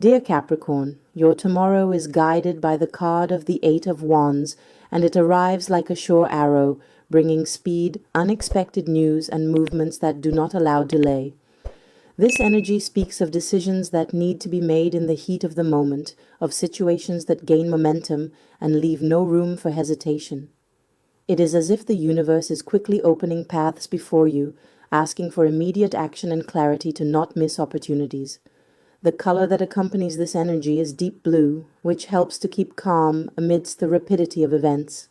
Dear Capricorn, your tomorrow is guided by the card of the Eight of Wands, and it arrives like a sure arrow, bringing speed, unexpected news, and movements that do not allow delay. This energy speaks of decisions that need to be made in the heat of the moment, of situations that gain momentum and leave no room for hesitation. It is as if the universe is quickly opening paths before you, asking for immediate action and clarity to not miss opportunities. The color that accompanies this energy is deep blue, which helps to keep calm amidst the rapidity of events.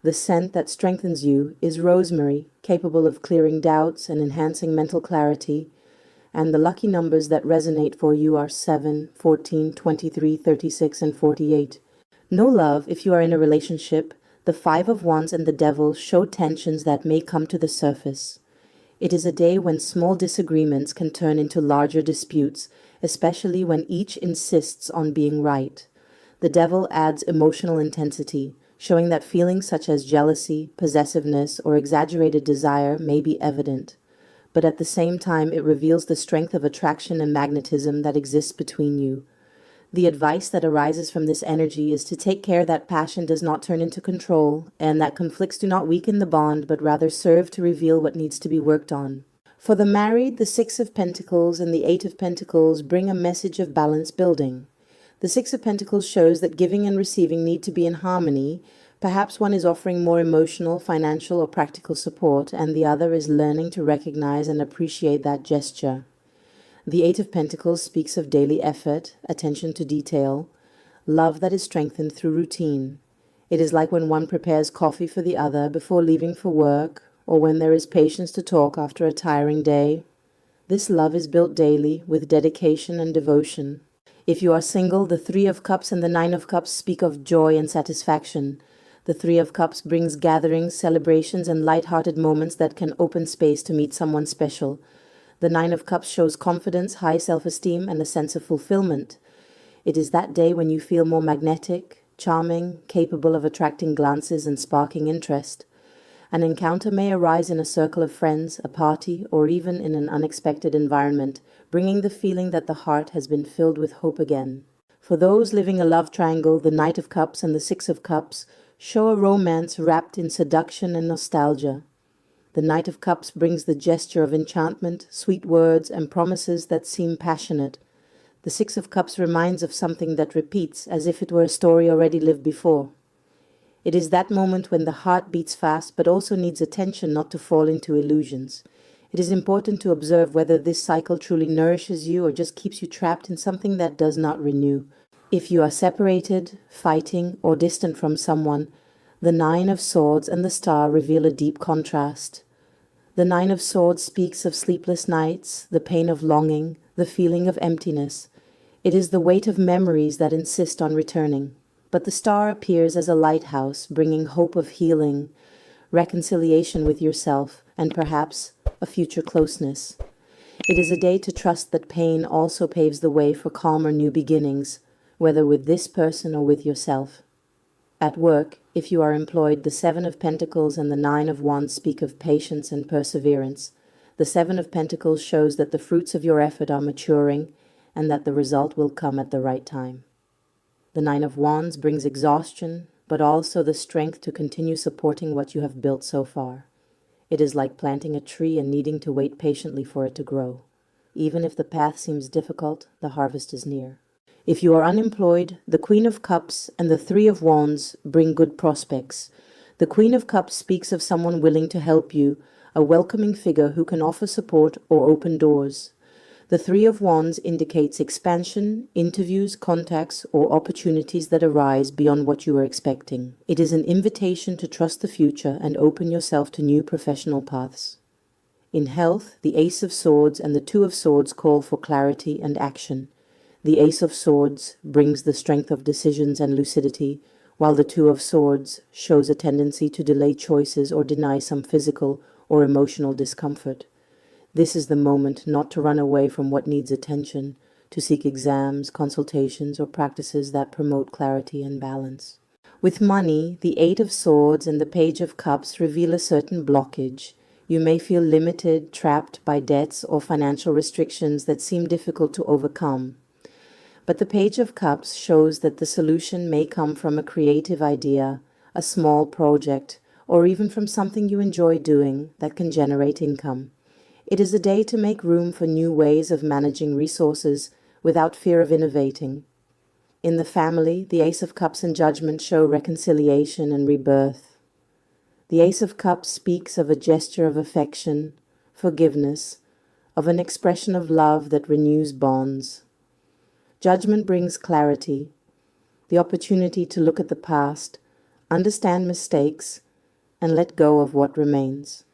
The scent that strengthens you is rosemary, capable of clearing doubts and enhancing mental clarity. And the lucky numbers that resonate for you are 7, 14, 23, 36, and 48. No love if you are in a relationship. The Five of Wands and the Devil show tensions that may come to the surface. It is a day when small disagreements can turn into larger disputes, especially when each insists on being right. The Devil adds emotional intensity, showing that feelings such as jealousy, possessiveness, or exaggerated desire may be evident. But at the same time, it reveals the strength of attraction and magnetism that exists between you. The advice that arises from this energy is to take care that passion does not turn into control, and that conflicts do not weaken the bond, but rather serve to reveal what needs to be worked on. For the married, the Six of Pentacles and the Eight of Pentacles bring a message of balance building. The Six of Pentacles shows that giving and receiving need to be in harmony. Perhaps one is offering more emotional, financial, or practical support, and the other is learning to recognize and appreciate that gesture. The Eight of Pentacles speaks of daily effort, attention to detail, love that is strengthened through routine. It is like when one prepares coffee for the other before leaving for work, or when there is patience to talk after a tiring day. This love is built daily with dedication and devotion. If you are single, the Three of Cups and the Nine of Cups speak of joy and satisfaction. The Three of Cups brings gatherings, celebrations, and light-hearted moments that can open space to meet someone special. The Nine of Cups shows confidence, high self-esteem, and a sense of fulfillment. It is that day when you feel more magnetic, charming, capable of attracting glances and sparking interest. An encounter may arise in a circle of friends, a party, or even in an unexpected environment, bringing the feeling that the heart has been filled with hope again. For those living a love triangle, the Knight of Cups and the Six of Cups show a romance wrapped in seduction and nostalgia. The Knight of Cups brings the gesture of enchantment, sweet words, and promises that seem passionate. The Six of Cups reminds of something that repeats, as if it were a story already lived before. It is that moment when the heart beats fast, but also needs attention not to fall into illusions. It is important to observe whether this cycle truly nourishes you or just keeps you trapped in something that does not renew. If you are separated, fighting, or distant from someone, the Nine of Swords and the Star reveal a deep contrast. The Nine of Swords speaks of sleepless nights, the pain of longing, the feeling of emptiness. It is the weight of memories that insist on returning. But the Star appears as a lighthouse, bringing hope of healing, reconciliation with yourself, and perhaps a future closeness. It is a day to trust that pain also paves the way for calmer new beginnings, whether with this person or with yourself. At work, if you are employed, the Seven of Pentacles and the Nine of Wands speak of patience and perseverance. The Seven of Pentacles shows that the fruits of your effort are maturing and that the result will come at the right time. The Nine of Wands brings exhaustion, but also the strength to continue supporting what you have built so far. It is like planting a tree and needing to wait patiently for it to grow. Even if the path seems difficult, the harvest is near. If you are unemployed, the Queen of Cups and the Three of Wands bring good prospects. The Queen of Cups speaks of someone willing to help you, a welcoming figure who can offer support or open doors. The Three of Wands indicates expansion, interviews, contacts, or opportunities that arise beyond what you were expecting. It is an invitation to trust the future and open yourself to new professional paths. In health, the Ace of Swords and the Two of Swords call for clarity and action. The Ace of Swords brings the strength of decisions and lucidity, while the Two of Swords shows a tendency to delay choices or deny some physical or emotional discomfort. This is the moment not to run away from what needs attention, to seek exams, consultations, or practices that promote clarity and balance. With money, the Eight of Swords and the Page of Cups reveal a certain blockage. You may feel limited, trapped by debts or financial restrictions that seem difficult to overcome. But the Page of Cups shows that the solution may come from a creative idea, a small project, or even from something you enjoy doing that can generate income. It is a day to make room for new ways of managing resources without fear of innovating. In the family, the Ace of Cups and Judgment show reconciliation and rebirth. The Ace of Cups speaks of a gesture of affection, forgiveness, of an expression of love that renews bonds. Judgment brings clarity, the opportunity to look at the past, understand mistakes, and let go of what remains.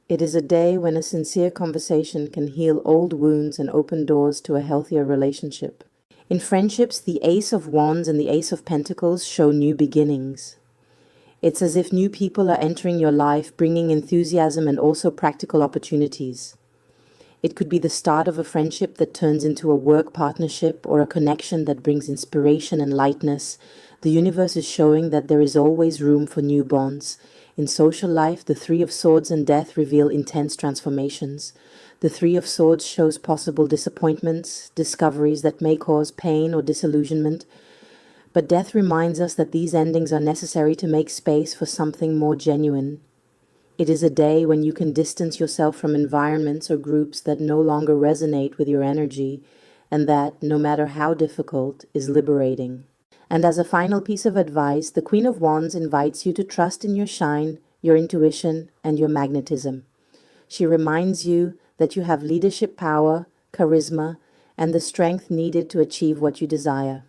It is a day when a sincere conversation can heal old wounds and open doors to a healthier relationship. In friendships, the Ace of Wands and the Ace of Pentacles show new beginnings. It's as if new people are entering your life, bringing enthusiasm and also practical opportunities. It could be the start of a friendship that turns into a work partnership or a connection that brings inspiration and lightness. The universe is showing that there is always room for new bonds. In social life, the Three of Swords and Death reveal intense transformations. The Three of Swords shows possible disappointments, discoveries that may cause pain or disillusionment. But death reminds us that these endings are necessary to make space for something more genuine. It is a day when you can distance yourself from environments or groups that no longer resonate with your energy, and that, no matter how difficult, is liberating. And as a final piece of advice, the Queen of Wands invites you to trust in your shine, your intuition, and your magnetism. She reminds you that you have leadership power, charisma, and the strength needed to achieve what you desire.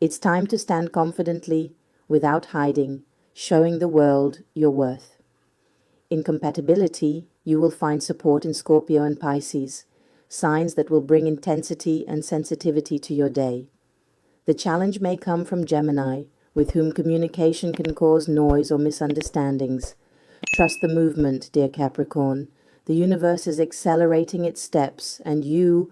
It's time to stand confidently, without hiding, showing the world your worth. In compatibility, you will find support in Scorpio and Pisces, signs that will bring intensity and sensitivity to your day. The challenge may come from Gemini, with whom communication can cause noise or misunderstandings. Trust the movement, dear Capricorn. The universe is accelerating its steps, and you,